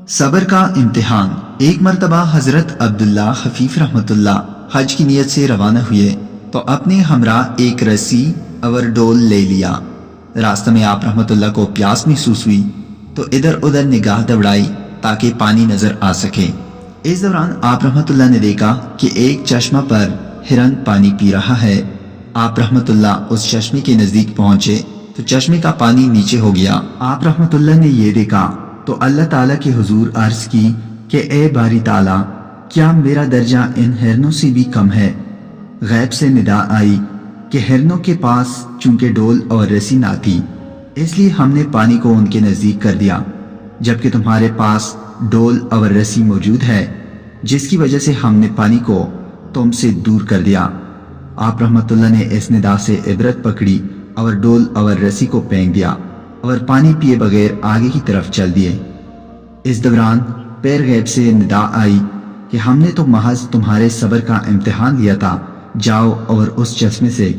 صبر کا امتحان۔ ایک مرتبہ حضرت عبداللہ خفیف رحمۃ اللہ حج کی نیت سے روانہ ہوئے تو اپنے ہمراہ ایک رسی اور ڈول لے لیا۔ راستہ میں آپ رحمۃ اللہ کو پیاس محسوس ہوئی تو ادھر ادھر نگاہ دوڑائی تاکہ پانی نظر آ سکے۔ اس دوران آپ رحمۃ اللہ نے دیکھا کہ ایک چشمہ پر ہرن پانی پی رہا ہے۔ آپ رحمۃ اللہ اس چشمے کے نزدیک پہنچے تو چشمے کا پانی نیچے ہو گیا۔ آپ رحمۃ اللہ نے یہ دیکھا تو اللہ تعالیٰ کے حضور عرض کی کہ اے باری تعالیٰ، کیا میرا درجہ ان ہرنوں سے بھی کم ہے؟ غیب سے ندا آئی کہ ہرنوں کے پاس چونکہ ڈول اور رسی نہ تھی، اس لیے ہم نے پانی کو ان کے نزدیک کر دیا، جبکہ تمہارے پاس ڈول اور رسی موجود ہے، جس کی وجہ سے ہم نے پانی کو تم سے دور کر دیا۔ آپ رحمۃ اللہ نے اس ندا سے عبرت پکڑی اور ڈول اور رسی کو پھینک دیا اور پانی پیے بغیر آگے کی طرف چل دیے۔ اس دوران پیر غیب سے ندا آئی کہ ہم نے تو محض تمہارے صبر کا امتحان لیا تھا، جاؤ اور اس چشمے سے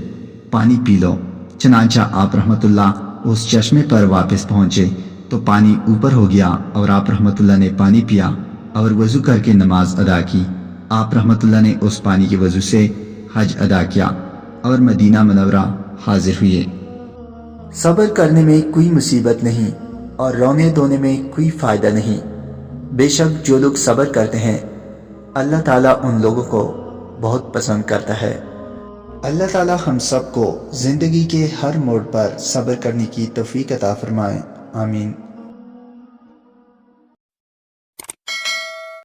پانی پی لو۔ چنانچہ آپ رحمۃ اللہ اس چشمے پر واپس پہنچے تو پانی اوپر ہو گیا اور آپ رحمۃ اللہ نے پانی پیا اور وضو کر کے نماز ادا کی۔ آپ رحمۃ اللہ نے اس پانی کے وضو سے حج ادا کیا اور مدینہ منورہ حاضر ہوئے۔ صبر کرنے میں کوئی مصیبت نہیں اور رونے دھونے میں کوئی فائدہ نہیں۔ بے شک جو لوگ صبر کرتے ہیں اللہ تعالیٰ ان لوگوں کو بہت پسند کرتا ہے۔ اللہ تعالیٰ ہم سب کو زندگی کے ہر موڑ پر صبر کرنے کی توفیق عطا فرمائے، آمین۔